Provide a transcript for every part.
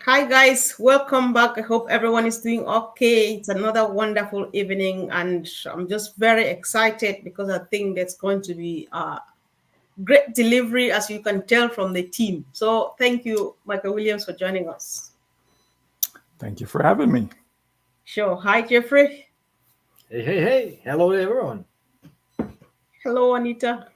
Hi guys, welcome back. I hope everyone is doing okay. It's another wonderful evening, and I'm just very excited because I think there's going to be a great delivery, as you can tell from the team. So, thank you, Michael Williams, for joining us. Thank you for having me. Sure. Hi, Jeffrey. Hey, hey, hey. Hello, everyone. Hello, Anita.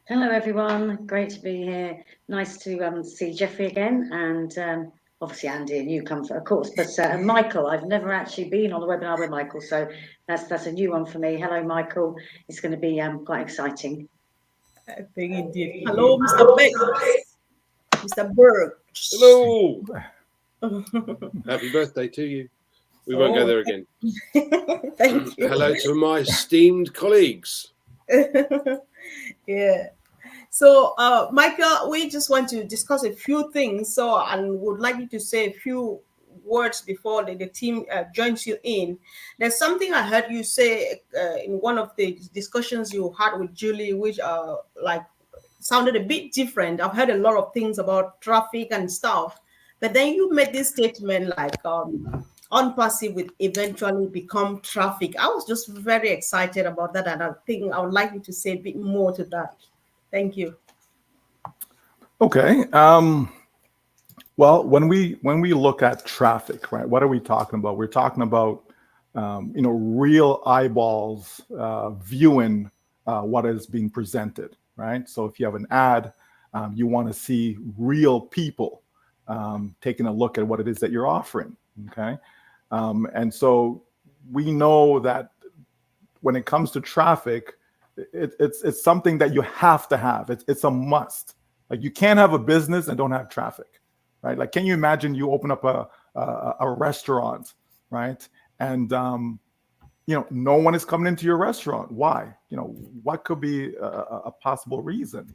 Hello, everyone. Great to be here. Nice to see Jeffrey again, and obviously Andy and you come, of course. But Michael, I've never actually been on a webinar with Michael, so that's a new one for me. Hello, Michael. It's going to be quite exciting. I think indeed. Hello, Mr. Beggs. Mr. Berg. Hello. Happy birthday to you. We won't go Oh, there again. thank you. Hello to my esteemed colleagues. Yeah. So, Michael, we just want to discuss a few things. So, and would like you to say a few words before the team joins you in. There's something I heard you say in one of the discussions you had with Julie, which like sounded a bit different. I've heard a lot of things about traffic and stuff, but then you made this statement like on passive will eventually become traffic. I was just very excited about that, and I think I would like you to say a bit more to that. Thank you. Okay. Well, when we look at traffic, right? What are we talking about? We're talking about real eyeballs viewing what is being presented, right? So if you have an ad, you want to see real people taking a look at what it is that you're offering. Okay, and so we know that when it comes to traffic, it's something that you have to have. It's a must. Like you can't have a business and don't have traffic, right? Like, can you imagine you open up a restaurant, right? And no one is coming into your restaurant. Why? What could be a possible reason?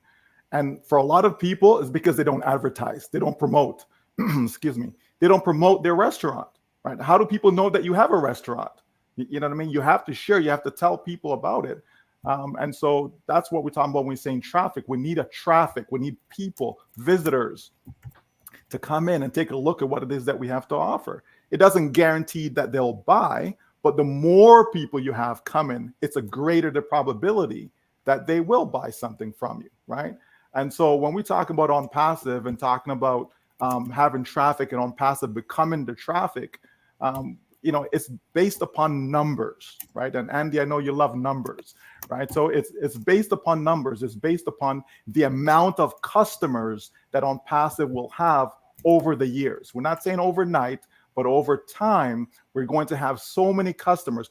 And for a lot of people, it's because they don't advertise, they don't promote. Excuse me, they don't promote their restaurant, right? How do people know that you have a restaurant? You know what I mean? You have to share, you have to tell people about it. And so that's what we're talking about when we're saying traffic. We need we need people, visitors to come in and take a look at what it is that we have to offer. It doesn't guarantee that they'll buy, but the more people you have coming, it's a greater the probability that they will buy something from you, right? And so when we talk about on passive and talking about having traffic and on passive becoming the traffic, it's based upon numbers, right? And Andy, I know you love numbers, right? So it's based upon numbers. It's based upon the amount of customers that on passive will have over the years. We're not saying overnight, but over time, we're going to have so many customers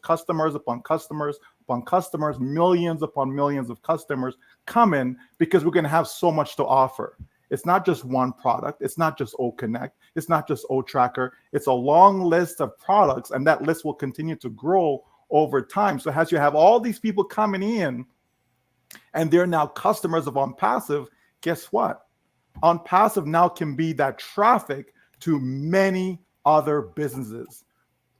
upon customers upon customers, millions upon millions of customers coming because we're going to have so much to offer. It's not just one product. It's not just O Connect. It's not just O Tracker. It's a long list of products, and that list will continue to grow over time. So as you have all these people coming in, and they're now customers of On Passive, guess what? On Passive now can be that traffic to many other businesses.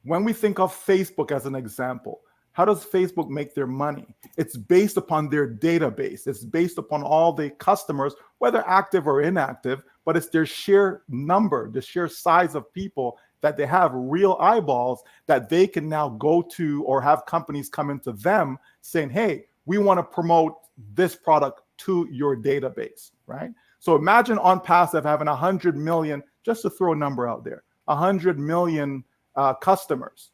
When we think of Facebook as an example, how does Facebook make their money? It's based upon their database. It's based upon all the customers, whether active or inactive, but it's their sheer number, the sheer size of people that they have, real eyeballs that they can now go to or have companies come into them saying, hey, we want to promote this product to your database, right? So imagine On Passive having 100 million, just to throw a number out there, 100 million customers.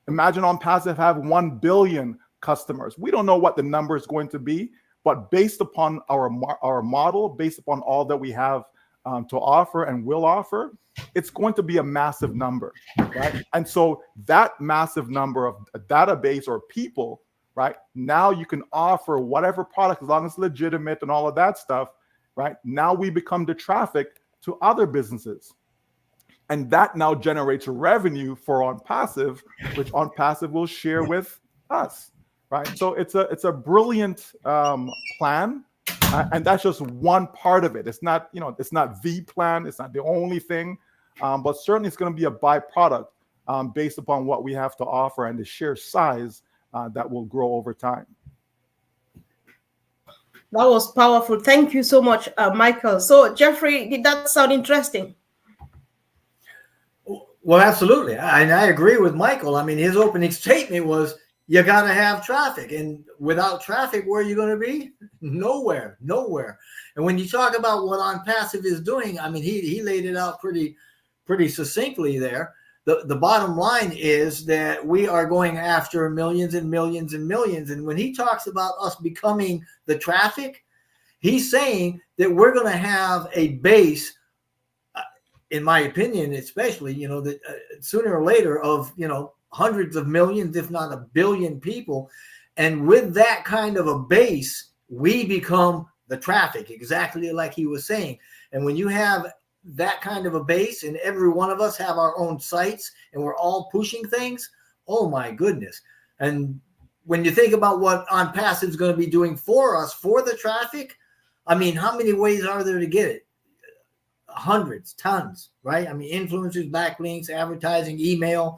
Imagine On Passive have 1 billion customers. We don't know what the number is going to be, but based upon our model, based upon all that we have to offer and will offer, it's going to be a massive number, right? And so that massive number of a database or people, right? Now you can offer whatever product as long as it's legitimate and all of that stuff, right? Now we become the traffic to other businesses. And that now generates revenue for On Passive, which On Passive will share with us, right? So it's a brilliant plan, and that's just one part of it. It's not it's not the plan. It's not the only thing, but certainly it's going to be a byproduct based upon what we have to offer and the sheer size that will grow over time. That was powerful. Thank you so much, Michael. So, Jeffrey, did that sound interesting? Well, absolutely. I agree with Michael. I mean, his opening statement was, you got to have traffic. And without traffic, where are you going to be? Nowhere, nowhere. And when you talk about what OnPassive is doing, I mean, he laid it out pretty succinctly there. The bottom line is that we are going after millions and millions and millions. And when he talks about us becoming the traffic, he's saying that we're going to have a base, in my opinion, especially, that sooner or later of, hundreds of millions, if not a billion people. And with that kind of a base, we become the traffic, exactly like he was saying. And when you have that kind of a base and every one of us have our own sites and we're all pushing things, oh my goodness. And when you think about what OnPassive is going to be doing for us, for the traffic, I mean, how many ways are there to get it? Hundreds, tons, right? I mean, influencers, backlinks, advertising, email.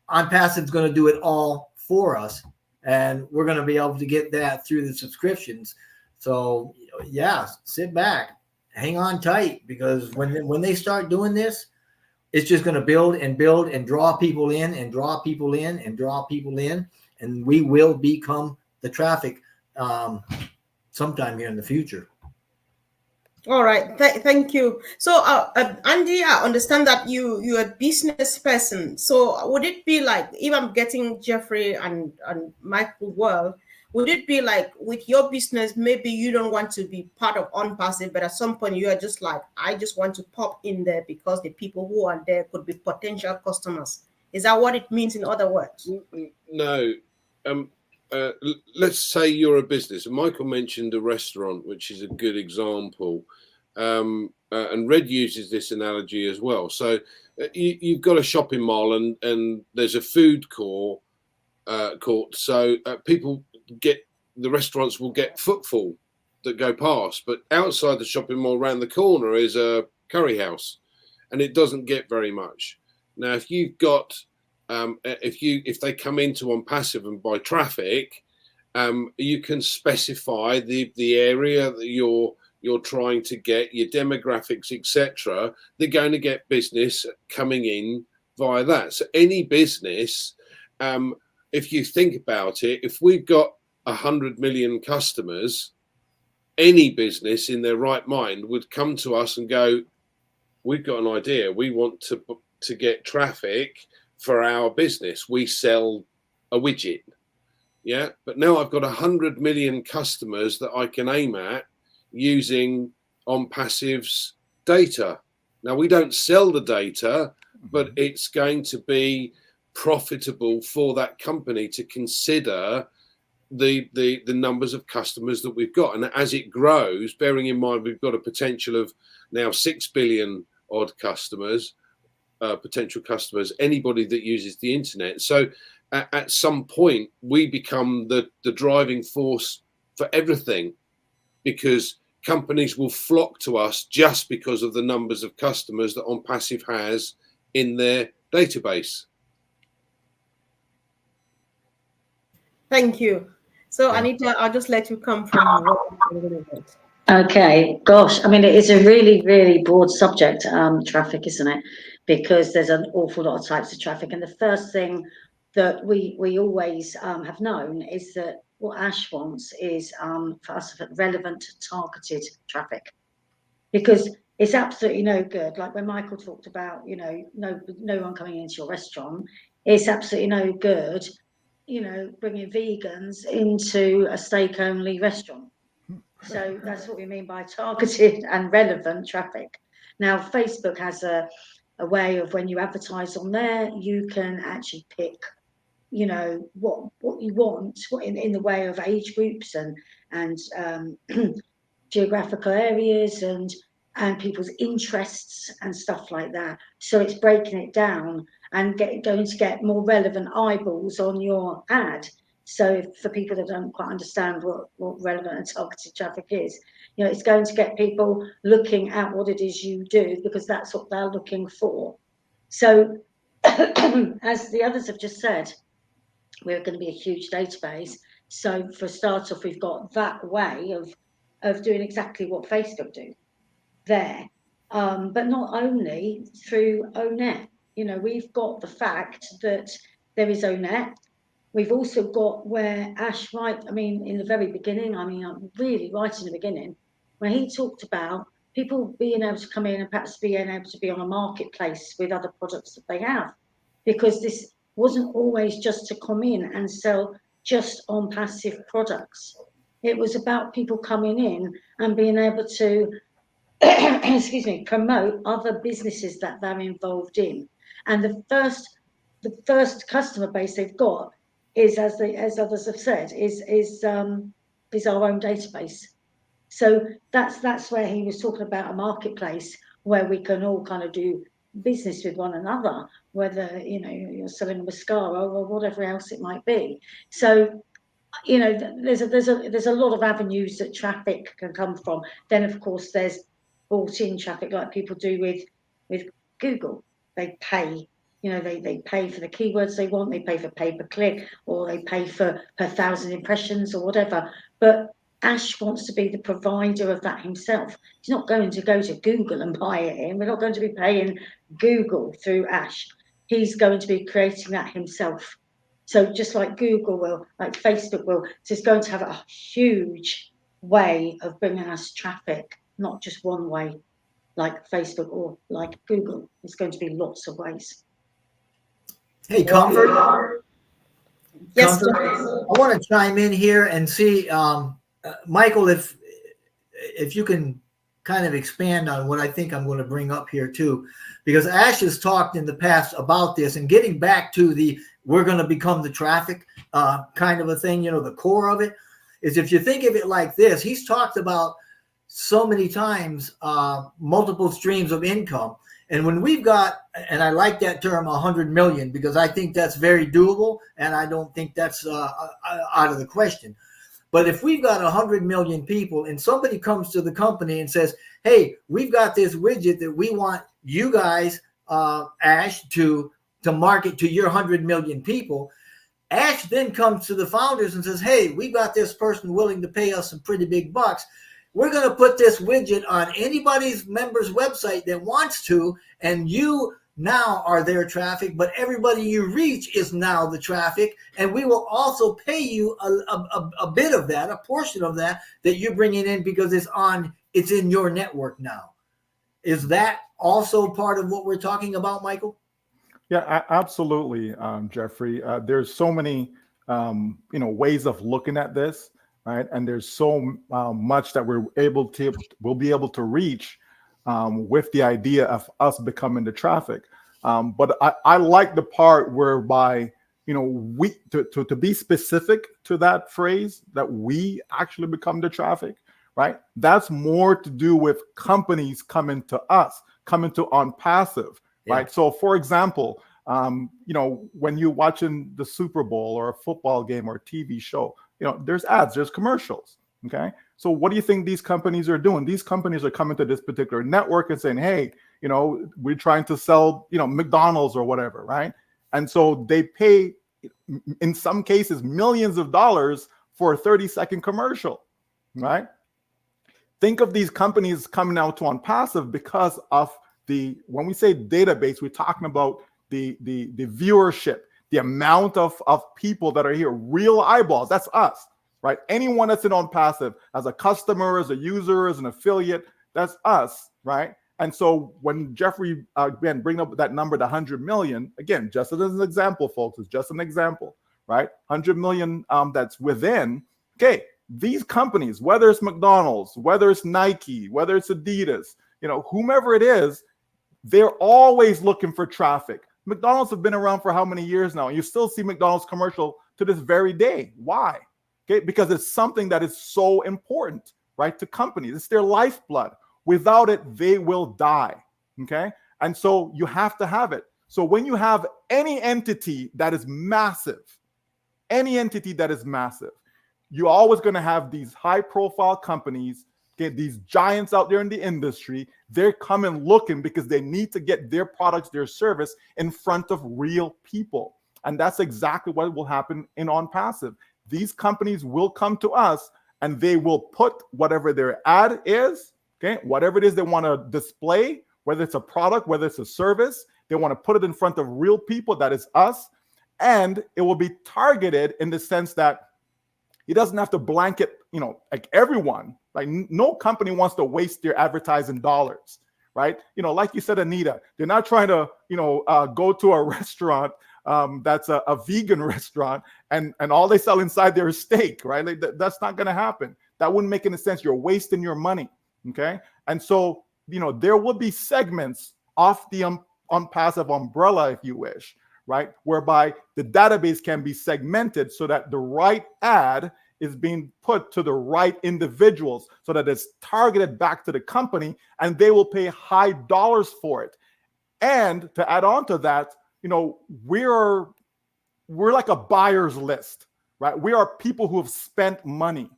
OnPassive is going to do it all for us, and we're going to be able to get that through the subscriptions. So yeah, sit back, hang on tight, because when they start doing this, it's just going to build and build and draw people in and draw people in and draw people in, and we will become the traffic sometime here in the future. All right, thank you. So, Andy, I understand that you're a business person. So, would it be like, if I'm getting Jeffrey and Michael well, would it be like with your business, maybe you don't want to be part of OnPassive, but at some point you are just like, I just want to pop in there because the people who are there could be potential customers. Is that what it means in other words? No. Let's say you're a business. Michael mentioned a restaurant, which is a good example. And Red uses this analogy as well. So you've got a shopping mall and there's a food court. So the restaurants will get footfall that go past. But outside the shopping mall, around the corner, is a curry house, and it doesn't get very much. Now, if you've got if they come into OnPassive and buy traffic, you can specify the area that you're trying to get, your demographics, etc. They're going to get business coming in via that. So any business, if you think about it, if we've got 100 million customers, any business in their right mind would come to us and go, we've got an idea. We want to get traffic for our business. We sell a widget. Yeah. But now I've got 100 million customers that I can aim at using OnPassive's data. Now, we don't sell the data, but it's going to be profitable for that company to consider the numbers of customers that we've got. And as it grows, bearing in mind we've got a potential of now 6 billion odd customers, potential customers, anybody that uses the internet. So at some point we become the driving force for everything, because companies will flock to us just because of the numbers of customers that OnPassive has in their database. Thank you. So, Anita, I'll just let you come from. Okay, gosh, I mean, it is a really, really broad subject, traffic, isn't it? Because there's an awful lot of types of traffic. And the first thing that we always have known is that what Ash wants is for us to have relevant, targeted traffic. Because it's absolutely no good. Like when Michael talked about, no one coming into your restaurant, it's absolutely no good, bringing vegans into a steak-only restaurant. So that's what we mean by targeted and relevant traffic. Now, Facebook has a way of, when you advertise on there, you can actually pick, what you want, what in the way of age groups and geographical areas and people's interests and stuff like that. So it's breaking it down and going to get more relevant eyeballs on your ad. So for people that don't quite understand what relevant and targeted traffic is, it's going to get people looking at what it is you do, because that's what they're looking for. So as the others have just said, we're going to be a huge database. So for a start off, we've got that way of doing exactly what Facebook do there, but not only through ONET. You know, we've got the fact that there is O-Net. We've also got where Ash, right, I mean, in the very beginning, I'm really right in the beginning, where he talked about people being able to come in and perhaps being able to be on a marketplace with other products that they have. Because this wasn't always just to come in and sell just on passive products. It was about people coming in and being able to, excuse me, promote other businesses that they're involved in. And the first customer base they've got is, as others have said, is our own database. So that's where he was talking about a marketplace where we can all kind of do business with one another, whether, you know, you're selling a mascara or whatever else it might be. So, you know, there's a lot of avenues that traffic can come from. Then of course there's bought-in traffic, like people do with Google. They pay, you know, they pay for the keywords they want, they pay for pay-per-click, or they pay for per 1,000 impressions or whatever. But Ash wants to be the provider of that himself. He's not going to go to Google and buy it in. We're not going to be paying Google through Ash. He's going to be creating that himself. So just like Google will, like Facebook will, so it's going to have a huge way of bringing us traffic, not just one way, like Facebook or like Google. It's going to be lots of ways. Hey, Comfort. Yes, Comfort, I want to chime in here and see, Michael, if you can kind of expand on what I think I'm going to bring up here too, because Ash has talked in the past about this, and getting back to the we're going to become the traffic kind of a thing, you know, the core of it is, if you think of it like this, he's talked about so many times multiple streams of income. And when we've got, and I like that term 100 million, because I think that's very doable, and I don't think that's out of the question. But if we've got 100 million people and somebody comes to the company and says, hey, we've got this widget that we want you guys, Ash, to market to your 100 million people, Ash then comes to the founders and says, hey, we got this person willing to pay us some pretty big bucks. We're going to put this widget on anybody's member's website that wants to, and you now are their traffic, but everybody you reach is now the traffic, and we will also pay you a bit of that, a portion of that you're bringing in, because it's in your network now. Is that also part of what we're talking about, Michael? Yeah, absolutely, Jeffrey. There's so many, ways of looking at this, right? And there's so much that we'll be able to reach with the idea of us becoming the traffic. But I like the part whereby, we to be specific to that phrase, that we actually become the traffic, right? That's more to do with companies coming to us, coming to OnPassive. Right. So, for example, when you're watching the Super Bowl or a football game or a TV show, there's ads, there's commercials. OK, so what do you think these companies are doing? These companies are coming to this particular network and saying, hey, we're trying to sell, McDonald's or whatever. Right. And so they pay, in some cases, millions of dollars for a 30-second commercial. Right. Think of these companies coming out to OnPassive because of when we say database, we're talking about the viewership, the amount of people that are here, real eyeballs. That's us, right? Anyone that's in OnPassive as a customer, as a user, as an affiliate, that's us, right? And so when Jeffrey, again, bring up that number, the 100 million, again, just as an example, folks, it's just an example, right? 100 million that's within, okay, these companies, whether it's McDonald's, whether it's Nike, whether it's Adidas, whomever it is, they're always looking for traffic. McDonald's have been around for how many years now? And you still see McDonald's commercial to this very day. Why? Okay, because it's something that is so important, right, to companies. It's their lifeblood. Without it, they will die. Okay, and so you have to have it. So when you have any entity that is massive, you're always going to have these high-profile companies. Okay, these giants out there in the industry, they're coming looking because they need to get their products, their service in front of real people. And that's exactly what will happen in OnPassive. These companies will come to us and they will put whatever their ad is, okay, whatever it is they want to display, whether it's a product, whether it's a service, They want to put it in front of real people, that is us, and it will be targeted in the sense that it doesn't have to blanket, like everyone. Like no company wants to waste their advertising dollars, right? Like you said, Anita, they're not trying to, go to a restaurant that's a vegan restaurant and all they sell inside there is steak, right? Like that's not going to happen. That wouldn't make any sense. You're wasting your money, okay? And so, there will be segments off the OnPassive umbrella, if you wish, right? Whereby the database can be segmented so that the right ad is being put to the right individuals so that it's targeted back to the company and they will pay high dollars for it. And to add on to that, we're like a buyer's list, right? We are people who have spent money.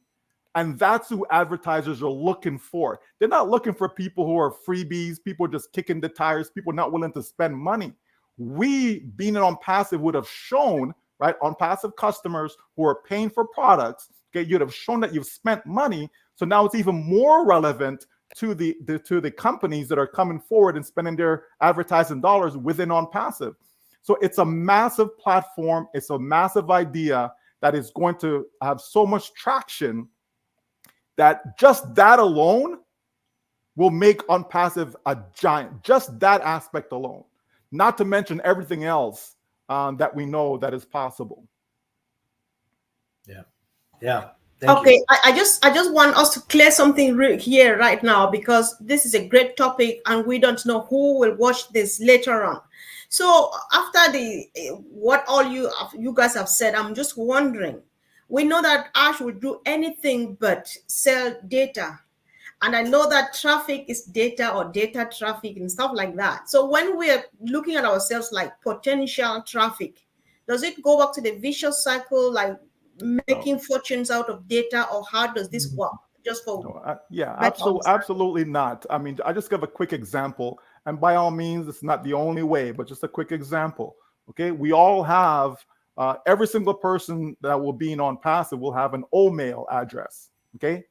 And that's who advertisers are looking for. They're not looking for people who are freebies, people just kicking the tires, people not willing to spend money. We, being on OnPassive, would have shown, right, OnPassive customers who are paying for products, okay, you'd have shown that you've spent money. So now it's even more relevant to the companies that are coming forward and spending their advertising dollars within OnPassive. So it's a massive platform. It's a massive idea that is going to have so much traction that just that alone will make OnPassive a giant, just that aspect alone, not to mention everything else that we know that is possible. Yeah. Thank Okay, you. I just want us to clear something here right now, because this is a great topic and we don't know who will watch this later on. So after what all you guys have said, I'm just wondering, we know that Ash will do anything but sell data. And I know that traffic is data or data traffic and stuff like that. So when we're looking at ourselves like potential traffic, does it go back to the vicious cycle, like making fortunes out of data, or how does this work? Just for absolutely not. I mean, I just give a quick example, and by all means, it's not the only way, but just a quick example. Okay, we all have every single person that will be in OnPassive will have an OMail address. Okay,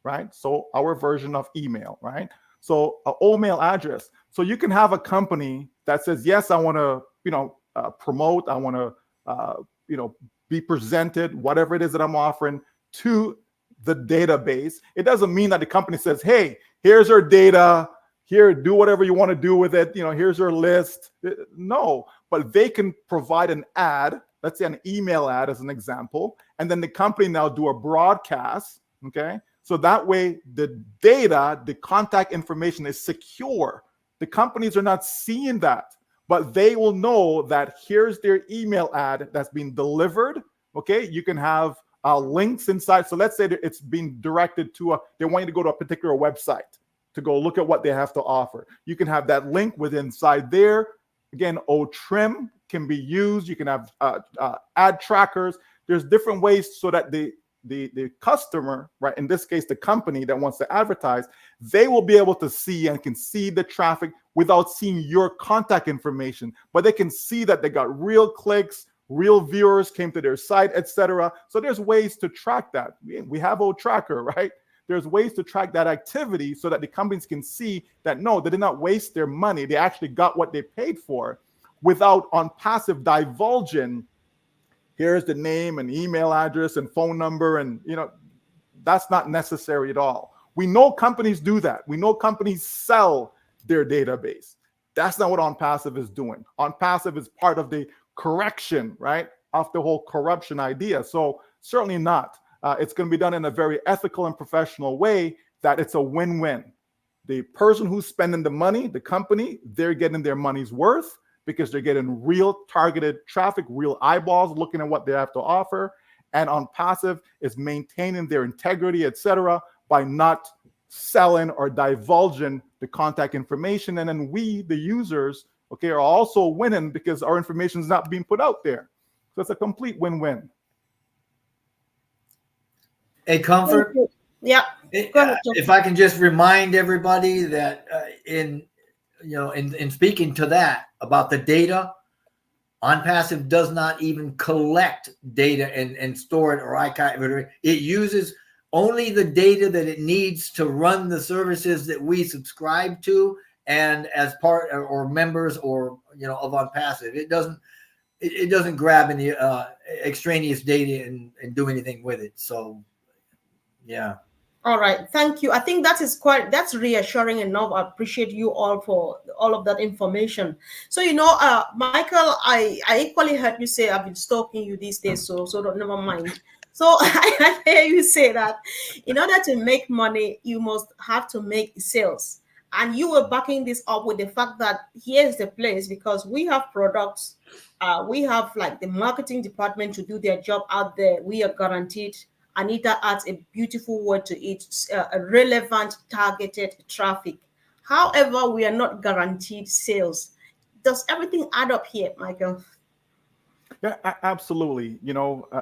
right? So our version of email, right? So an OMail address. So you can have a company that says, yes, I want to, promote, I want to, be presented, whatever it is that I'm offering to the database. It doesn't mean that the company says, hey, here's our data, here, do whatever you want to do with it. Here's your list. No, but they can provide an ad, let's say an email ad as an example, and then the company now do a broadcast, okay? So that way the data, the contact information is secure. The companies are not seeing that, but they will know that here's their email ad that's being delivered, okay? You can have links inside. So let's say that it's being directed to they want you to go to a particular website to go look at what they have to offer. You can have that link within inside there. Again, OTrim can be used. You can have ad trackers. There's different ways so that the customer, right, in this case, the company that wants to advertise, they will be able to see and can see the traffic without seeing your contact information, but they can see that they got real clicks, real viewers came to their site, etc. So there's ways to track that. We have OTracker, right? There's ways to track that activity so that the companies can see that, no, they did not waste their money. They actually got what they paid for without OnPassive divulging, here's the name and email address and phone number. And, that's not necessary at all. We know companies do that. We know companies sell their database. That's not what OnPassive is doing. OnPassive is part of the correction, right, of the whole corruption idea. So certainly not. It's going to be done in a very ethical and professional way that it's a win-win. The person who's spending the money, the company, they're getting their money's worth because they're getting real targeted traffic, real eyeballs looking at what they have to offer. And OnPassive is maintaining their integrity, etc., by not selling or divulging the contact information. And then we, the users, okay, are also winning because our information is not being put out there. So it's a complete win-win. A comfort. Yeah. If I can just remind everybody that in speaking to that about the data, OnPassive does not even collect data and store it or archive. It uses only the data that it needs to run the services that we subscribe to, and as part or members or of OnPassive. It doesn't grab any extraneous data and do anything with it. So, yeah. All right, thank you. I think that's reassuring enough. I appreciate you all for all of that information. So Michael, I equally heard you say I've been stalking you these days, so never mind. So I hear you say that in order to make money, you must have to make sales. And you were backing this up with the fact that here's the place, because we have products, we have like the marketing department to do their job out there. We are guaranteed. Anita adds a beautiful word to it, a relevant, targeted traffic. However, we are not guaranteed sales. Does everything add up here, Michael? Yeah, absolutely.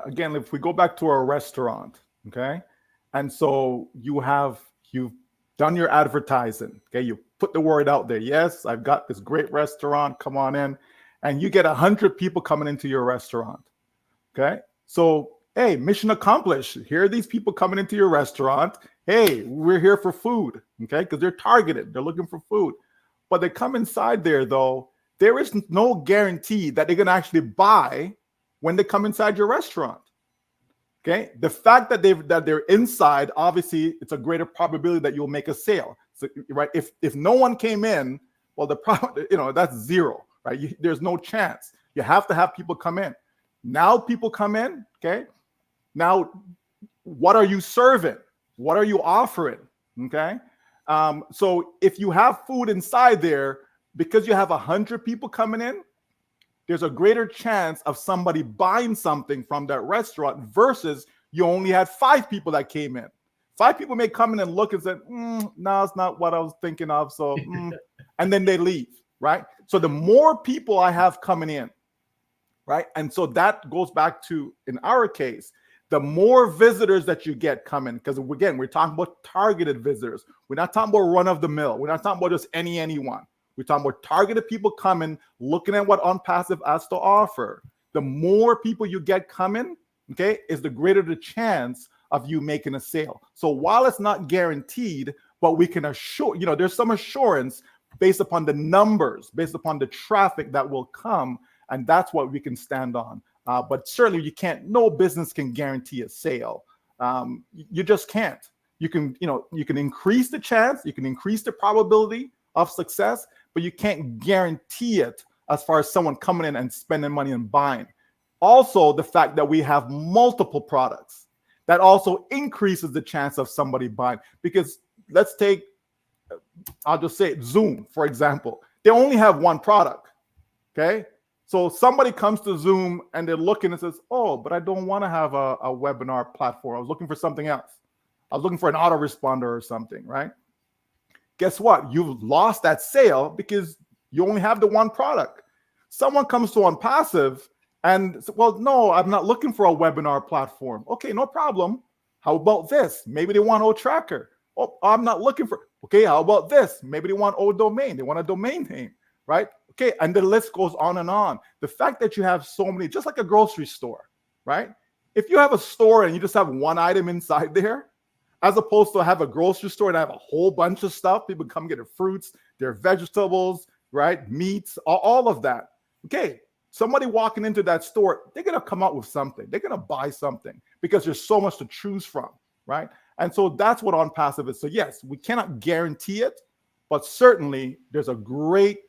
Again, if we go back to our restaurant, okay, and so you've done your advertising, okay, you put the word out there. Yes, I've got this great restaurant. Come on in, and you get 100 people coming into your restaurant. Okay, so hey, mission accomplished. Here are these people coming into your restaurant. Hey, we're here for food, okay? Because they're targeted. They're looking for food. But they come inside there, though, there is no guarantee that they're going to actually buy when they come inside your restaurant, okay? The fact that they're inside, obviously, it's a greater probability that you'll make a sale. So, right? If no one came in, well, that's zero, right? There's no chance. You have to have people come in. Now people come in, okay? Now, what are you serving? What are you offering? Okay. So if you have food inside there, because you have 100 people coming in, there's a greater chance of somebody buying something from that restaurant versus you only had 5 people that came in. 5 people may come in and look and say, no, it's not what I was thinking of. So, and then they leave, right? So the more people I have coming in, right? And so that goes back to, in our case, the more visitors that you get coming, because again, we're talking about targeted visitors. We're not talking about run of the mill. We're not talking about just anyone. We're talking about targeted people coming, looking at what OnPassive has to offer. The more people you get coming, okay, is the greater the chance of you making a sale. So while it's not guaranteed, but we can assure, there's some assurance based upon the numbers, based upon the traffic that will come, and that's what we can stand on. But certainly no business can guarantee a sale. You just can't. You can increase the chance, you can increase the probability of success, but you can't guarantee it as far as someone coming in and spending money and buying. Also, the fact that we have multiple products, that also increases the chance of somebody buying. Because let's take, I'll just say Zoom, for example. They only have one product, okay? So somebody comes to Zoom and they're looking and says, oh, but I don't want to have a webinar platform. I was looking for something else. I was looking for an autoresponder or something, right? Guess what? You've lost that sale because you only have the one product. Someone comes to OnPassive and says, well, no, I'm not looking for a webinar platform. Okay, no problem. How about this? Maybe they want OTracker. Oh, I'm not looking for, okay, how about this? Maybe they want ODomain. They want a domain name, right? Okay, and the list goes on and on. The fact that you have so many, just like a grocery store, right? If you have a store and you just have one item inside there, as opposed to have a grocery store and have a whole bunch of stuff, people come get their fruits, their vegetables, right? Meats, all of that. Okay, somebody walking into that store, they're going to come out with something. They're going to buy something because there's so much to choose from, right? And so that's what OnPassive is. So yes, we cannot guarantee it, but certainly there's a great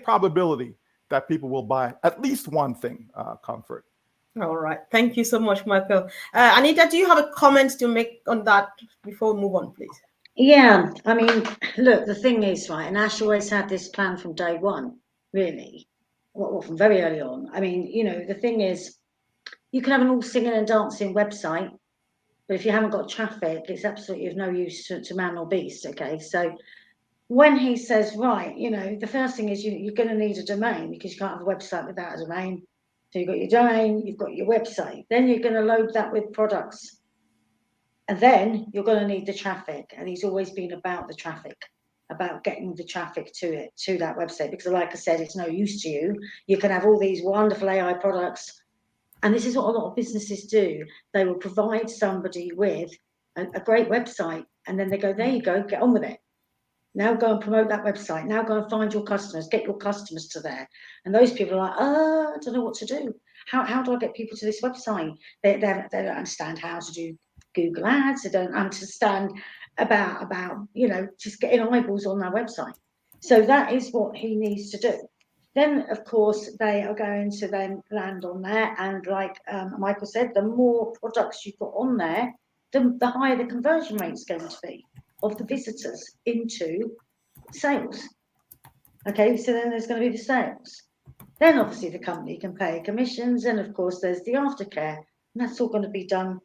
probability that people will buy at least one thing, Comfort. All right. Thank you so much, Michael. Anita, do you have a comment to make on that before we move on, please? Yeah, I mean, look, the thing is, right, and Ash always had this plan from day one, really, well, from very early on. I mean, the thing is, you can have an all singing and dancing website, but if you haven't got traffic, it's absolutely of no use to man or beast, okay? So when he says, right, the first thing is you're going to need a domain because you can't have a website without a domain. So you've got your domain, you've got your website. Then you're going to load that with products. And then you're going to need the traffic. And he's always been about the traffic, about getting the traffic to that website. Because like I said, it's no use to you. You can have all these wonderful AI products. And this is what a lot of businesses do. They will provide somebody with a great website. And then they go, there you go, get on with it. Now go and promote that website. Now go and find your customers, get your customers to there. And those people are like, I don't know what to do. How do I get people to this website? They don't understand how to do Google Ads. They don't understand about just getting eyeballs on their website. So that is what he needs to do. Then, of course, they are going to then land on there. And like Michael said, the more products you've got on there, the higher the conversion rate is going to be of the visitors into sales. Okay, so then there's going to be the sales. Then obviously the company can pay commissions, and of course there's the aftercare, and that's all going to be done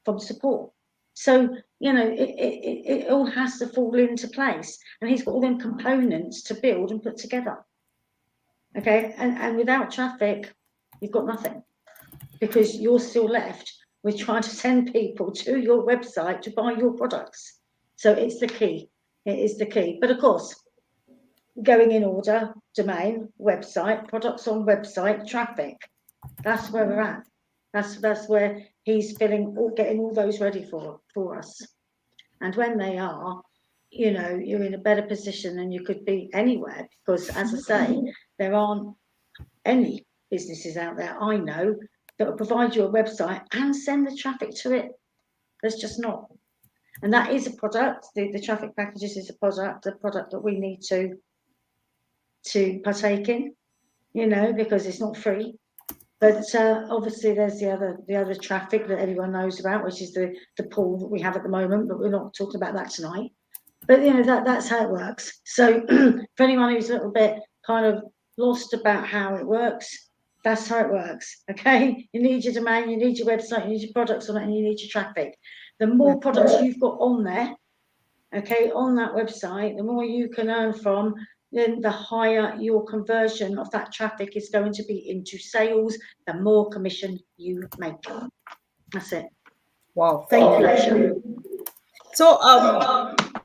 from support. So, it all has to fall into place, and he's got all them components to build and put together. Okay, and without traffic, you've got nothing, because you're still left with trying to send people to your website to buy your products. So it's the key. It is the key. But of course, going in order: domain, website, products on website, traffic. That's where we're at. That's where he's getting all those ready for us. And when they are, you're in a better position than you could be anywhere, because, as I say, there aren't any businesses out there I know that will provide you a website and send the traffic to it. There's just not. And that is a product. The traffic packages is a product that we need to partake in, because it's not free. But obviously there's the other traffic that everyone knows about, which is the pool that we have at the moment, but we're not talking about that tonight. But that's how it works. So for anyone who's a little bit kind of lost about how it works, that's how it works. Okay, you need your domain, you need your website, you need your products on it, and you need your traffic. The more products you've got on there, okay, on that website, the more you can earn from, then the higher your conversion of that traffic is going to be into sales, the more commission you make. That's it. Wow, thank you. So,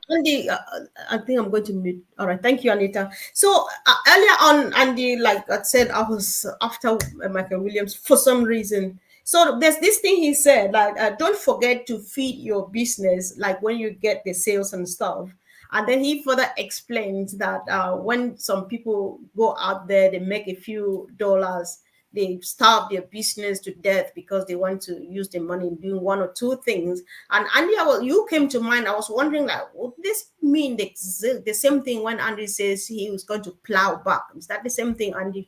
Andy, I think I'm going to mute. All right, thank you, Anita. So earlier on, Andy, like I said, I was after Michael Williams for some reason. So there's this thing he said, like, don't forget to feed your business, like when you get the sales and stuff. And then he further explains that when some people go out there, they make a few dollars, they starve their business to death because they want to use the money in doing one or two things. And Andy, you came to mind. I was wondering, like, would this mean the same thing when Andy says he was going to plow back? Is that the same thing, Andy?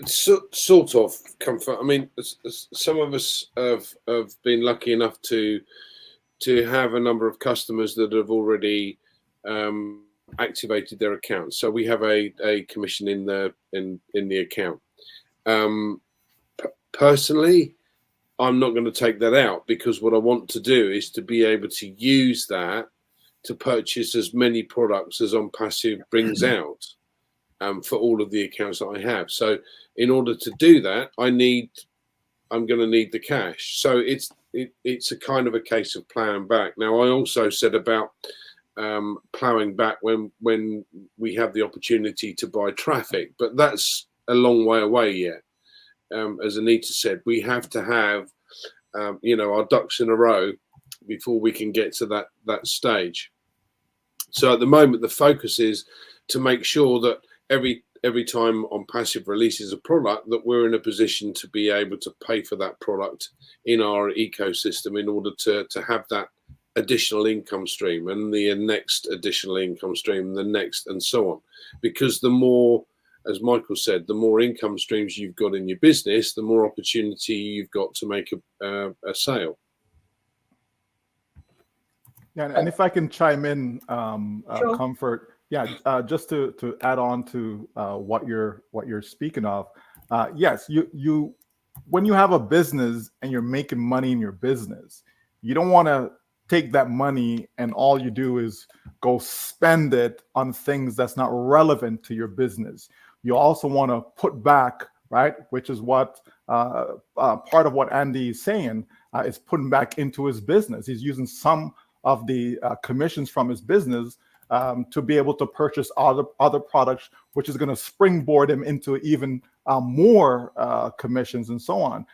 Sort of comfort. I mean, some of us have been lucky enough to have a number of customers that have already activated their accounts. So we have a commission in the account. Personally, I'm not going to take that out, because what I want to do is to be able to use that to purchase as many products as OnPassive brings out for all of the accounts that I have. So in order to do that, I'm going to need the cash. So it's a kind of a case of plowing back. Now, I also said about plowing back when we have the opportunity to buy traffic, but that's a long way away yet. As Anita said, we have to have our ducks in a row before we can get to that stage. So at the moment, the focus is to make sure that every time OnPassive releases a product, that we're in a position to be able to pay for that product in our ecosystem in order to have that additional income stream, and the next additional income stream, the next, and so on. Because the more, as Michael said, the more income streams you've got in your business, the more opportunity you've got to make a sale. Yeah, and if I can chime in, Sure. Comfort. Yeah, just to add on to what you're speaking of. Yes, you when you have a business and you're making money in your business, you don't want to take that money and all you do is go spend it on things that's not relevant to your business. You also want to put back, right? Which is what part of what Andy is saying is putting back into his business. He's using some of the commissions from his business to be able to purchase other products, which is going to springboard him into even more commissions and so on.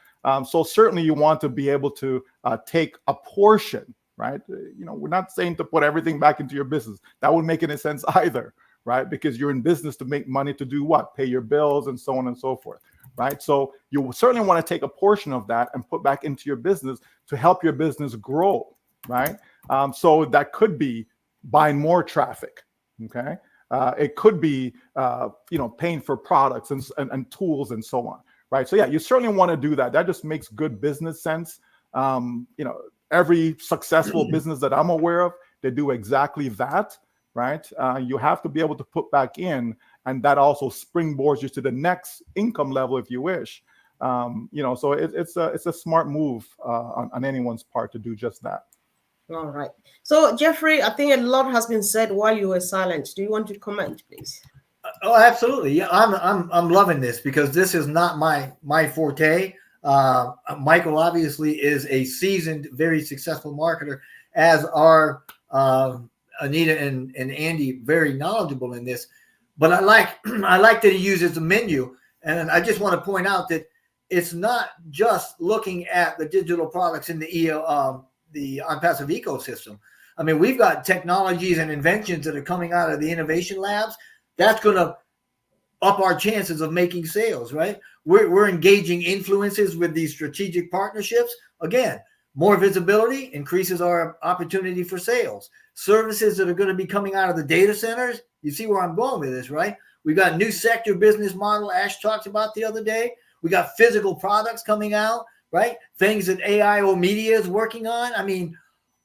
So certainly you want to be able to take a portion, right? We're not saying to put everything back into your business. That wouldn't make any sense either, right? Because you're in business to make money to do what? Pay your bills and so on and so forth, right? So you certainly want to take a portion of that and put back into your business to help your business grow, right? So that could be buying more traffic, okay? It could be, paying for products and tools and so on, right? So yeah, you certainly want to do that. That just makes good business sense. Every successful business that I'm aware of, they do exactly that, right? You have to be able to put back in, and that also springboards you to the next income level if you wish. So it's a smart move on anyone's part to do just that. All right. So, Jeffrey, I think a lot has been said while you were silent. Do you want to comment, please? Oh, absolutely. Yeah, I'm loving this because this is not my forte. Michael obviously is a seasoned, very successful marketer, as are Anita and Andy, very knowledgeable in this. But I like that he uses the menu, and I just want to point out that it's not just looking at the digital products in the OnPassive ecosystem. I mean, we've got technologies and inventions that are coming out of the innovation labs. That's going to up our chances of making sales, right? We're engaging influencers with these strategic partnerships. Again, more visibility increases our opportunity for sales. Services that are going to be coming out of the data centers. You see where I'm going with this, right? We've got new sector business model Ash talked about the other day. We got physical products coming out, right? Things that AIO Media is working on. I mean,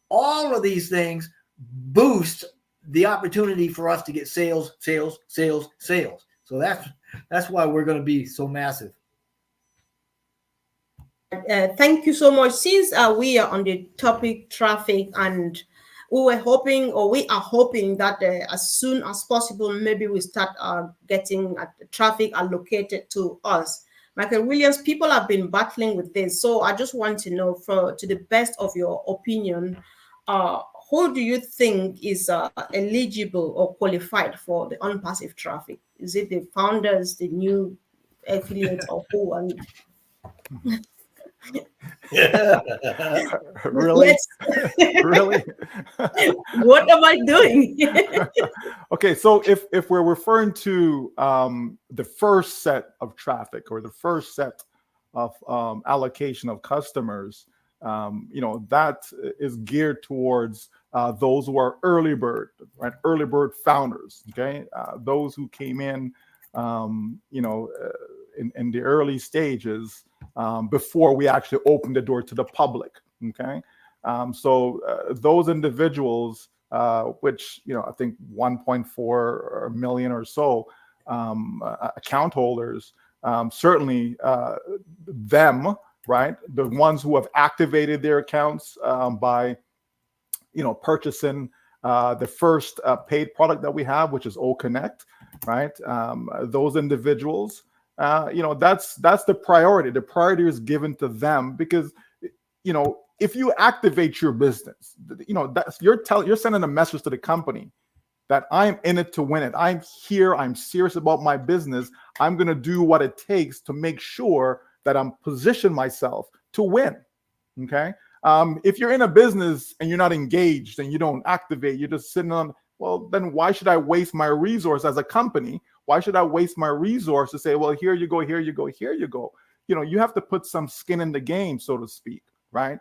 all of these things boost the opportunity for us to get sales. So that's why we're going to be so massive. Thank you so much. Since we are on the topic traffic, and we are hoping that as soon as possible, maybe we start getting traffic allocated to us. Michael Williams, people have been battling with this. So I just want to know, to the best of your opinion, who do you think is eligible or qualified for the OnPassive traffic? Is it the founders, the new affiliates, or who? Really? Really? What am I doing? Okay, so if we're referring to the first set of traffic or the first set of allocation of customers, that is geared towards those who are early bird, right? Early bird founders, okay? Those who came in, in the early stages before we actually opened the door to the public, okay? So those individuals, which, I think 1.4 million or so account holders, certainly them, right? The ones who have activated their accounts by, purchasing the first paid product that we have, which is OConnect, right? Those individuals, that's the priority. The priority is given to them because, if you activate your business, that's you're sending a message to the company that I'm in it to win it. I'm here. I'm serious about my business. I'm going to do what it takes to make sure that I'm positioned myself to win. Okay. If you're in a business and you're not engaged and you don't activate, you're just sitting on, well, then why should I waste my resource as a company? Why should I waste my resource to say, well, here you go, here you go, here you go. You have to put some skin in the game, so to speak, right?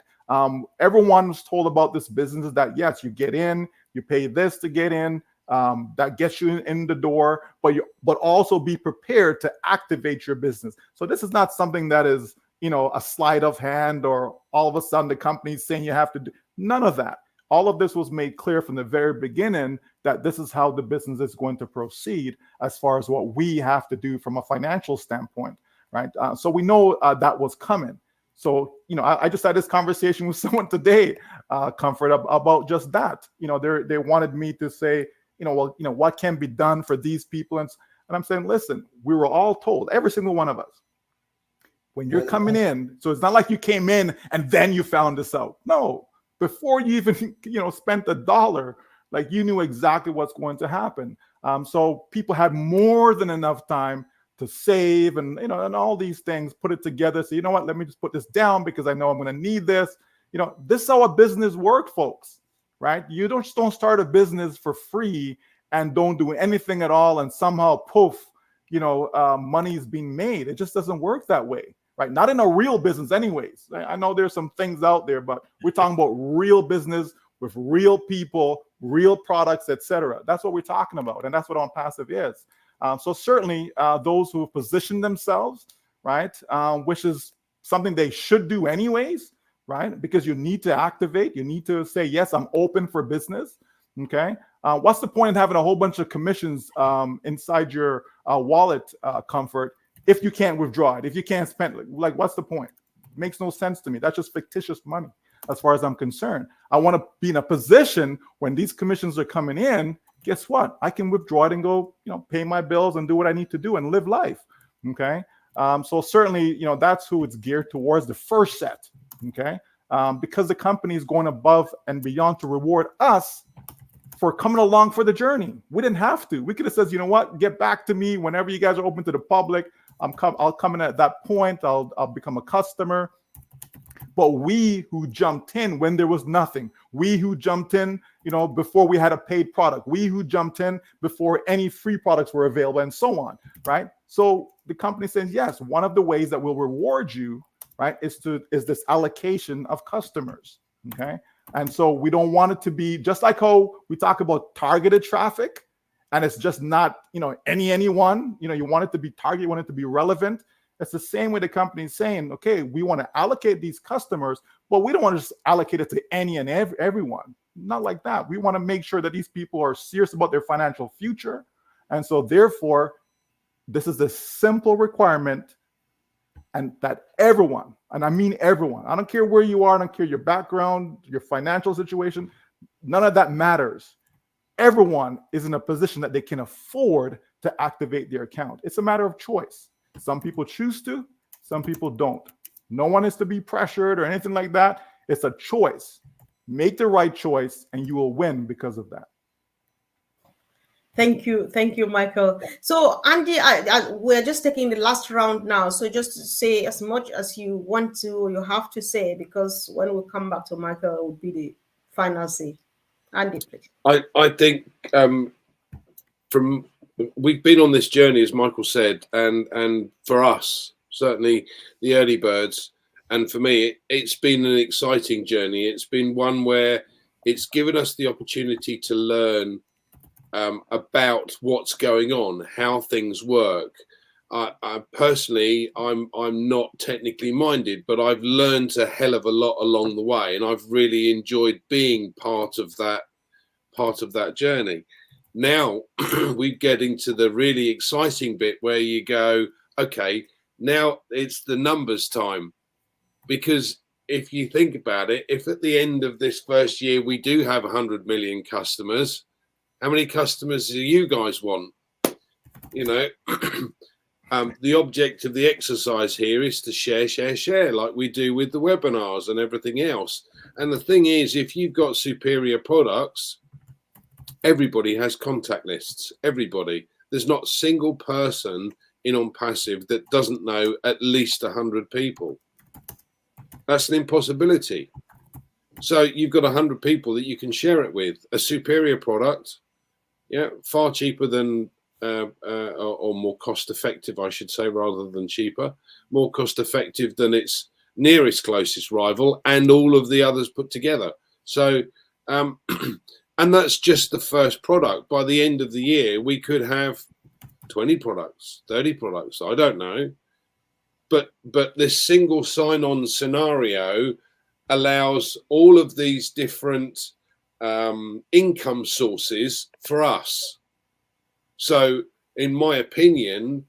Everyone was told about this business that, yes, you get in, you pay this to get in, that gets you in the door, but also be prepared to activate your business. So this is not something that is, a sleight of hand or all of a sudden the company's saying you have to do none of that. All of this was made clear from the very beginning that this is how the business is going to proceed as far as what we have to do from a financial standpoint, right? So we know that was coming. So, I just had this conversation with someone today, Comfort, about just that. They wanted me to say, what can be done for these people? And I'm saying, listen, we were all told, every single one of us, when you're coming in, so it's not like you came in and then you found this out. No, before you even, spent $1, like you knew exactly what's going to happen. So people had more than enough time to save and, and all these things, put it together. So, you know what, let me just put this down because I know I'm going to need this. You know, this is how a business works, folks, right? You don't start a business for free and don't do anything at all, and somehow poof, you know, money is being made. It just doesn't work that way, right? Not in a real business anyways. I know there's some things out there, but we're talking about real business with real people, real products, etc. That's what we're talking about, and that's what OnPassive is. So certainly those who position themselves, right, which is something they should do anyways, right? Because you need to activate, you need to say, yes, I'm open for business, okay? What's the point of having a whole bunch of commissions inside your wallet, Comfort, if you can't withdraw it, if you can't spend it? Like, what's the point? It makes no sense to me. That's just fictitious money as far as I'm concerned. I want to be in a position when these commissions are coming in, guess what? I can withdraw it and go, you know, pay my bills and do what I need to do and live life, okay? So certainly, you know, that's who it's geared towards, the first set, okay? Because the company is going above and beyond to reward us for coming along for the journey. We didn't have to. We could have said, you know what, get back to me whenever you guys are open to the public. I'll come in at that point. I'll become a customer. But we who jumped in when there was nothing, we who jumped in, you know, before we had a paid product, we who jumped in before any free products were available, and so on, right? So the company says, yes, one of the ways that we'll reward you, right, is this allocation of customers, okay? And so we don't want it to be just like how we talk about targeted traffic, and it's just not, you know, anyone, you know, you want it to be targeted, you want it to be relevant. It's the same way the company is saying, okay, we want to allocate these customers, but we don't want to just allocate it to any and everyone. Not like that. We want to make sure that these people are serious about their financial future. And so therefore, this is a simple requirement, and that everyone, and I mean everyone, I don't care where you are, I don't care your background, your financial situation, none of that matters. Everyone is in a position that they can afford to activate their account. It's a matter of choice. Some people choose to, some people don't. No one is to be pressured or anything like that. It's a choice. Make the right choice and you will win because of that. Thank you, Michael. So Andy, we're just taking the last round now. So just to say as much as you want to, you have to say, because when we come back to Michael, it will be the final say. Andy, please. I think we've been on this journey, as Michael said, and for us, certainly the early birds, and for me, it's been an exciting journey. It's been one where it's given us the opportunity to learn about what's going on, how things work. I personally, I'm not technically minded, but I've learned a hell of a lot along the way, and I've really enjoyed being part of that journey. Now we get into the really exciting bit where you go, okay, now it's the numbers time. Because if you think about it, if at the end of this first year we do have 100 million customers, how many customers do you guys want? You know, the object of the exercise here is to share like we do with the webinars and everything else. And the thing is, if you've got superior products, everybody has contact lists. Everybody. There's not a single person in OnPassive that doesn't know at least 100 people. That's an impossibility. So you've got 100 people that you can share it with. A superior product, yeah, far cheaper than, or more cost effective, I should say, rather than cheaper. More cost effective than its nearest closest rival and all of the others put together. So, and that's just the first product. By the end of the year, we could have 20 products, 30 products, I don't know. But this single sign-on scenario allows all of these different income sources for us. So in my opinion,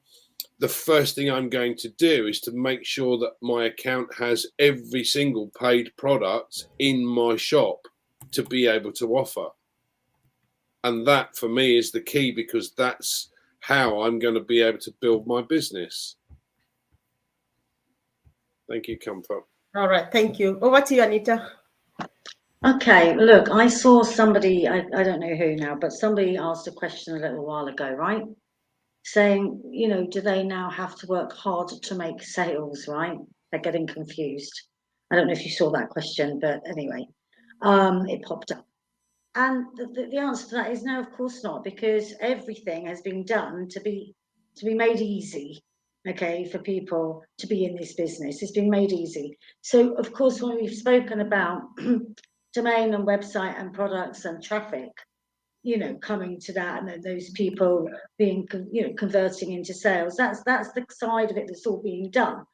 the first thing I'm going to do is to make sure that my account has every single paid product in my shop to be able to offer. And that for me is the key, because that's how I'm going to be able to build my business. Thank you, Comfort. All right, thank you. Over to you, Anita. Okay, look, I saw somebody, I don't know who now, but somebody asked a question a little while ago, right? Saying, you know, do they now have to work hard to make sales, right? They're getting confused. I don't know if you saw that question, but anyway, it popped up. And the answer to that is no, of course not, because everything has been done to be made easy, okay, for people to be in this business. It's been made easy. So, of course, when we've spoken about domain and website and products and traffic, coming to that, and then those people being, converting into sales, that's the side of it that's all being done,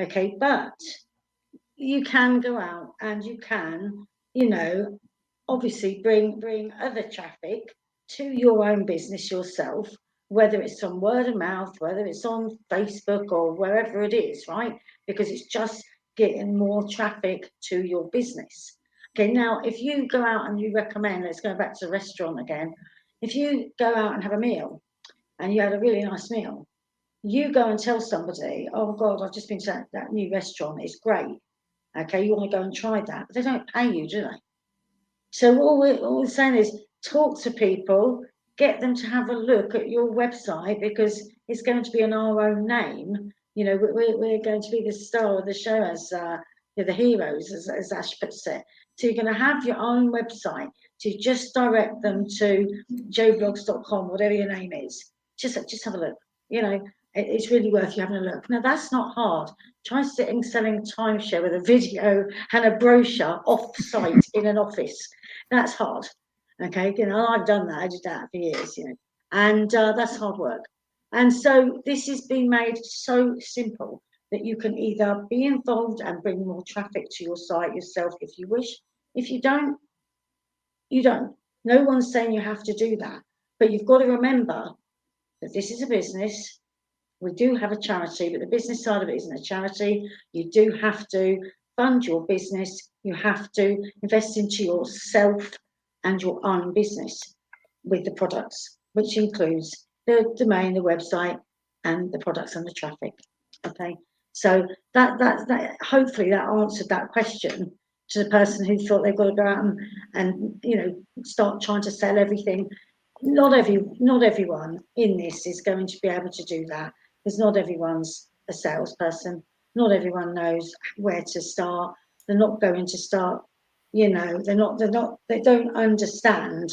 okay. But you can go out and you can, obviously bring other traffic to your own business yourself, whether it's on word of mouth, whether it's on Facebook or wherever it is, right? Because it's just getting more traffic to your business. Okay, now if you go out and you recommend, let's go back to the restaurant again. If you go out and have a meal and you had a really nice meal, you go and tell somebody, oh God, I've just been to that new restaurant, it's great. Okay, you want to go and try that, but they don't pay you, do they? So all we're saying is talk to people, get them to have a look at your website, because it's going to be in our own name. We're going to be the star of the show, as the heroes, as Ash puts it. So you're going to have your own website. So you just direct them to joeblogs.com, whatever your name is. Just have a look. It's really worth you having a look. Now, that's not hard. Try sitting selling timeshare with a video and a brochure off-site in an office. That's hard. Okay, I've done that. I did that for years, and that's hard work. And so this has been made so simple that you can either be involved and bring more traffic to your site yourself if you wish. If you don't, you don't. No one's saying you have to do that. But you've got to remember that this is a business. We do have a charity, but the business side of it isn't a charity. You do have to fund your business. You have to invest into yourself and your own business with the products, which includes the domain, the website, and the products and the traffic. Okay, so that hopefully that answered that question to the person who thought they've got to go out and start trying to sell everything. Not everyone in this is going to be able to do that, because not everyone's a salesperson. Not everyone knows where to start. They're not going to start. They don't understand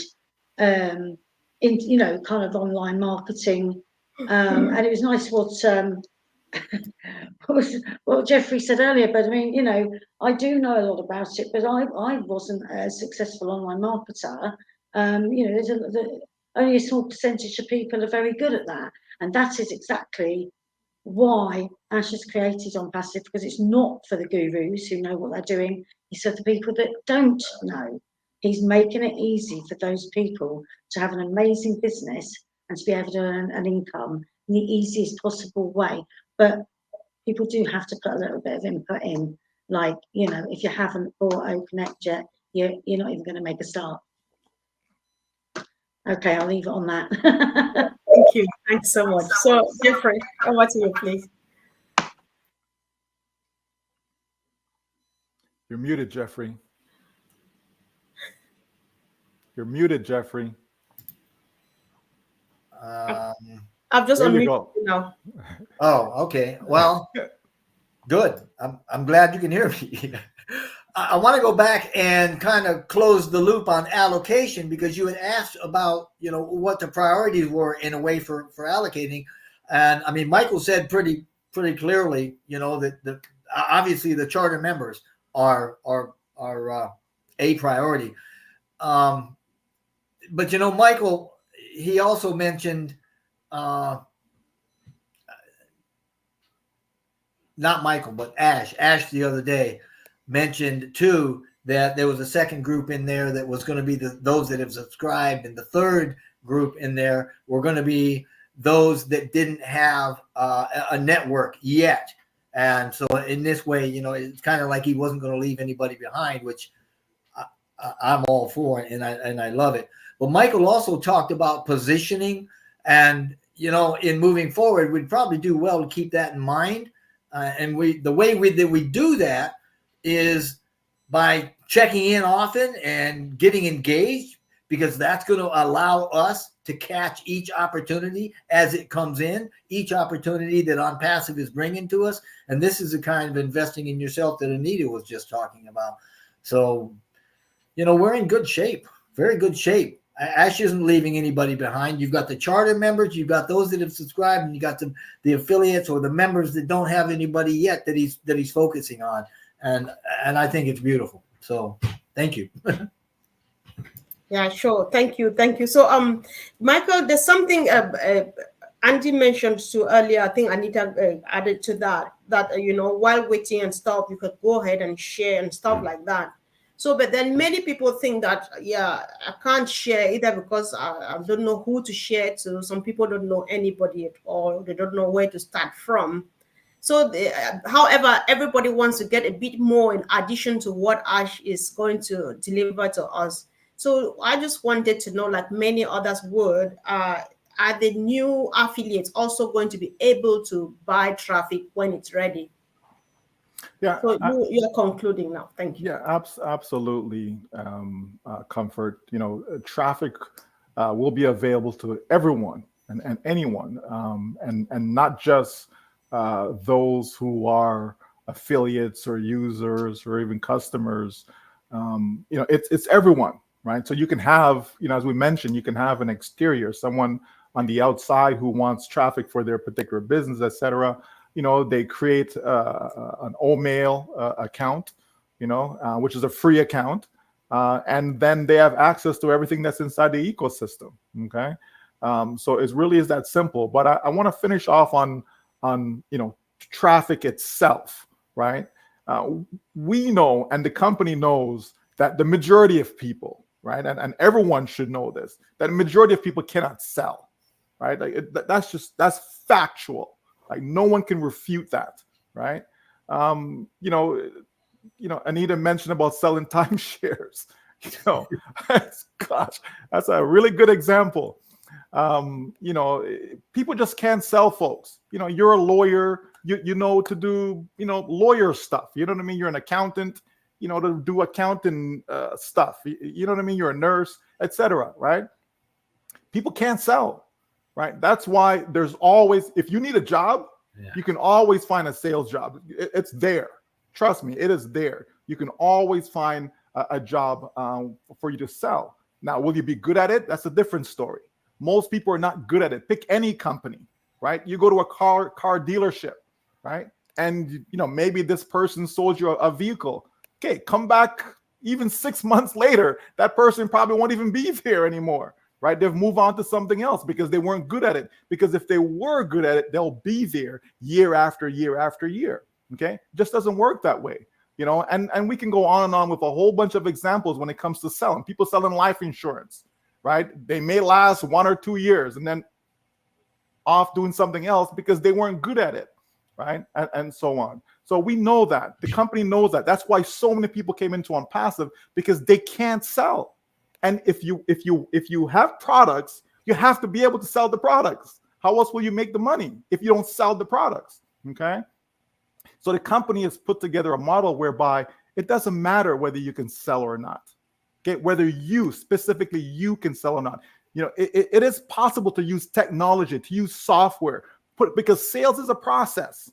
kind of online marketing. And it was nice what Jeffrey said earlier, but I mean, I do know a lot about it, but I wasn't a successful online marketer. There's only a small percentage of people are very good at that, and that is exactly why Ash has created On Passive, because it's not for the gurus who know what they're doing. It's for the people that don't know. He's making it easy for those people to have an amazing business and to be able to earn an income in the easiest possible way. But people do have to put a little bit of input in. Like, if you haven't bought OpenConnect yet, you're not even going to make a start. Okay, I'll leave it on that. Thank you. Thanks so much. So, Jeffrey, over to you, please. You're muted, Jeffrey. You're muted, Jeffrey. I've just There you unmuted go. you now. Oh, okay. Well, good. I'm glad you can hear me. I want to go back and kind of close the loop on allocation, because you had asked about, what the priorities were in a way for allocating. And I mean, Michael said pretty clearly, that obviously the charter members are a priority. But, Michael, he also mentioned, not Michael, but Ash the other day mentioned too that there was a second group in there that was going to be those that have subscribed, and the third group in there were going to be those that didn't have a network yet. And so in this way, it's kind of like he wasn't going to leave anybody behind, which I'm all for, and I love it. But Michael also talked about positioning, and in moving forward, we'd probably do well to keep that in mind. And the way that we do that is by checking in often and getting engaged. because that's going to allow us to catch each opportunity as it comes in, each opportunity that OnPassive is bringing to us. And this is the kind of investing in yourself that Anita was just talking about. So, we're in good shape, very good shape. Ash isn't leaving anybody behind. You've got the charter members, you've got those that have subscribed, and you got the affiliates or the members that don't have anybody yet that he's focusing on. And I think it's beautiful. So thank you. Yeah, sure. Thank you. So, Michael, there's something Andy mentioned to earlier. I think Anita added to that while waiting and stuff, you could go ahead and share and stuff like that. So, but then many people think that, I can't share either because I don't know who to share to. Some people don't know anybody at all. They don't know where to start from. So, however, everybody wants to get a bit more in addition to what Ash is going to deliver to us. So I just wanted to know, like many others would, are the new affiliates also going to be able to buy traffic when it's ready? Yeah. So you're concluding now. Thank you. Yeah, absolutely. Comfort. Traffic will be available to everyone and anyone, and not just those who are affiliates or users or even customers. It's everyone. Right. So you can have, as we mentioned, you can have an exterior, someone on the outside who wants traffic for their particular business, et cetera. They create an OMail account, which is a free account. And then they have access to everything that's inside the ecosystem. OK, so it really is that simple. But I want to finish off on traffic itself. Right. We know, and the company knows, that the majority of people, right, and everyone should know this, that the majority of people cannot sell, right? Like that's factual. Like no one can refute that, right? Anita mentioned about selling timeshares. Gosh, that's a really good example. People just can't sell, folks. You're a lawyer. You know to do lawyer stuff. You know what I mean? You're an accountant. To do accounting stuff. You know what I mean? You're a nurse, etc. Right? People can't sell, right? That's why there's always, if you need a job, you can always find a sales job. It's there. Trust me, it is there. You can always find a job for you to sell. Now, will you be good at it? That's a different story. Most people are not good at it. Pick any company, right? You go to a car dealership, right? And maybe this person sold you a vehicle. Okay, come back even 6 months later, that person probably won't even be there anymore, right? They've moved on to something else because they weren't good at it. Because if they were good at it, they'll be there year after year after year, okay? It just doesn't work that way, and we can go on and on with a whole bunch of examples when it comes to selling. People selling life insurance, right? They may last 1 or 2 years and then off doing something else because they weren't good at it, right? And so on. So we know that. The company knows that. That's why so many people came into OnPassive, because they can't sell. And if you have products, you have to be able to sell the products. How else will you make the money if you don't sell the products? Okay. So the company has put together a model whereby it doesn't matter whether you can sell or not. Okay, whether you specifically can sell or not. It is possible to use technology, to use software, because sales is a process.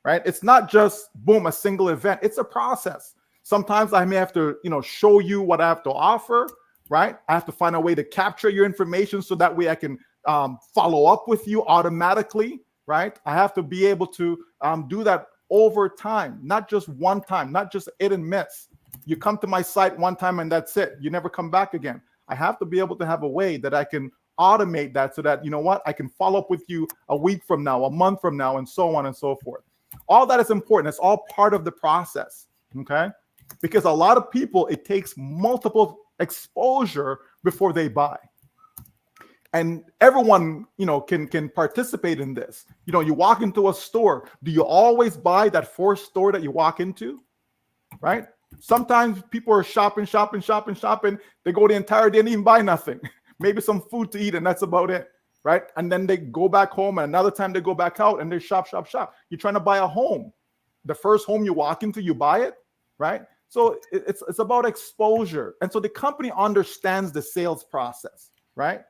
Right? It's not just boom, a single event. It's a process. Sometimes I may have to, show you what I have to offer, right? I have to find a way to capture your information so that way I can follow up with you automatically, right? I have to be able to do that over time, not just one time, not just hit and miss. You come to my site one time and that's it. You never come back again. I have to be able to have a way that I can automate that so that, I can follow up with you a week from now, a month from now, and so on and so forth. All that is important. It's all part of the process, okay? Because a lot of people, it takes multiple exposure before they buy. And everyone, can participate in this. You walk into a store. Do you always buy that first store that you walk into, right? Sometimes people are shopping. They go the entire day and even buy nothing. Maybe some food to eat, and that's about it. Right? And then they go back home, and another time they go back out and they shop. You're trying to buy a home. The first home you walk into, you buy it, right? So it's about exposure. And so the company understands the sales process, right?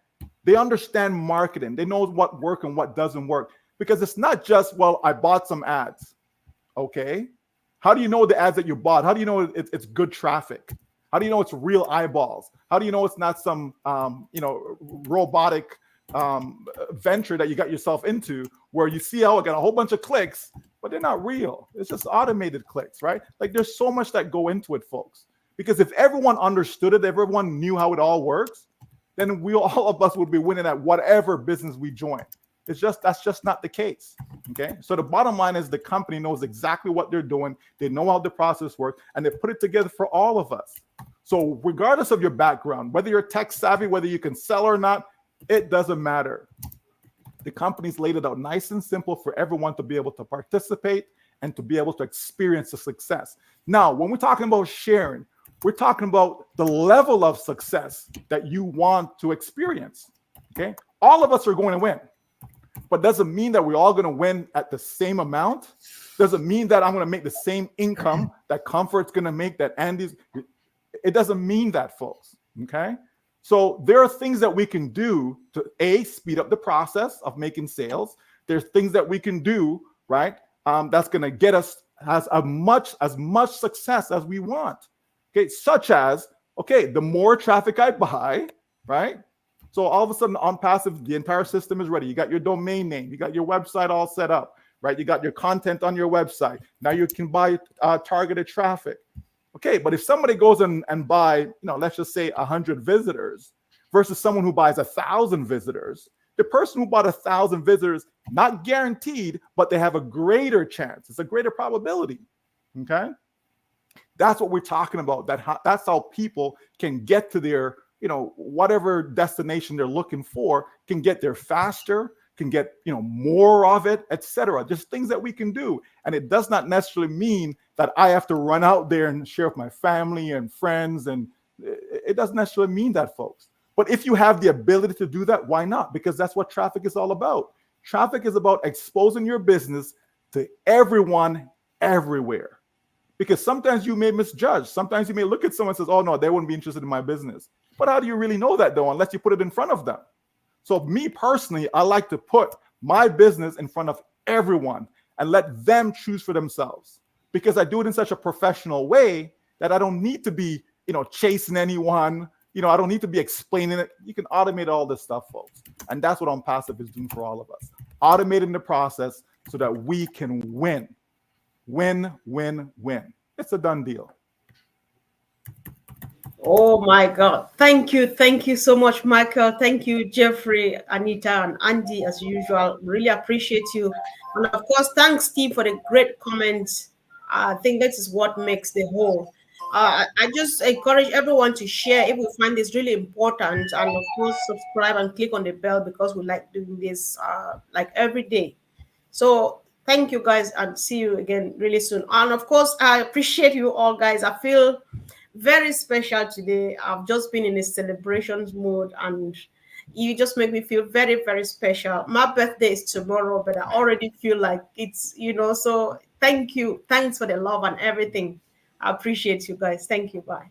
They understand marketing. They know what works and what doesn't work. Because it's not just, well, I bought some ads. Okay. How do you know the ads that you bought? How do you know it's good traffic? How do you know it's real eyeballs? How do you know it's not some robotic venture that you got yourself into where you see, oh, I got a whole bunch of clicks, but they're not real. It's just automated clicks, right? Like there's so much that go into it, folks. Because if everyone understood it, everyone knew how it all works, then all of us would be winning at whatever business we join. That's just not the case. Okay. So the bottom line is the company knows exactly what they're doing. They know how the process works, and they put it together for all of us. So regardless of your background, whether you're tech savvy, whether you can sell or not, it doesn't matter. The company's laid it out nice and simple for everyone to be able to participate and to be able to experience the success. Now, when we're talking about sharing, we're talking about the level of success that you want to experience. Okay. All of us are going to win. But doesn't mean that we're all going to win at the same amount. Doesn't mean that I'm going to make the same income that Comfort's going to make, that Andy's. It doesn't mean that, folks. Okay. So there are things that we can do to speed up the process of making sales. There's things that we can do, right? That's going to get us as much success as we want. Okay. Such as, okay, the more traffic I buy, right? So all of a sudden on Passive, the entire system is ready. You got your domain name, you got your website all set up, right? You got your content on your website. Now you can buy targeted traffic. Okay, but if somebody goes and buy, let's just say 100 visitors versus someone who buys 1,000 visitors, the person who bought 1,000 visitors, not guaranteed, but they have a greater chance. It's a greater probability. Okay, that's what we're talking about. That's how people can get to their whatever destination they're looking for, can get there faster, can get, more of it, etc. Just things that we can do. And it does not necessarily mean that I have to run out there and share with my family and friends. And it doesn't necessarily mean that, folks. But if you have the ability to do that, why not? Because that's what traffic is all about. Traffic is about exposing your business to everyone, everywhere. Because sometimes you may misjudge. Sometimes you may look at someone and says, oh, no, they wouldn't be interested in my business. But how do you really know that, though, unless you put it in front of them? So me personally, I like to put my business in front of everyone and let them choose for themselves, because I do it in such a professional way that I don't need to be, chasing anyone. I don't need to be explaining it. You can automate all this stuff, folks. And that's what OnPassive is doing for all of us. Automating the process so that we can win. Win, win, win. It's a done deal. Oh my God. Thank you so much, Michael. Thank you, Jeffrey, Anita, and Andy, as usual. Really appreciate you. And of course, thanks, Steve, for the great comments. I think that is what makes the whole. I just encourage everyone to share if we find this really important, and of course, subscribe and click on the bell, because we like doing this like every day. So thank you, guys, and see you again really soon. And of course, I appreciate you all, guys. I feel very special today. I've just been in a celebrations mode, and you just make me feel very, very special. My birthday is tomorrow, but I already feel like it's, so thank you. Thanks for the love and everything. I appreciate you guys. Thank you. Bye.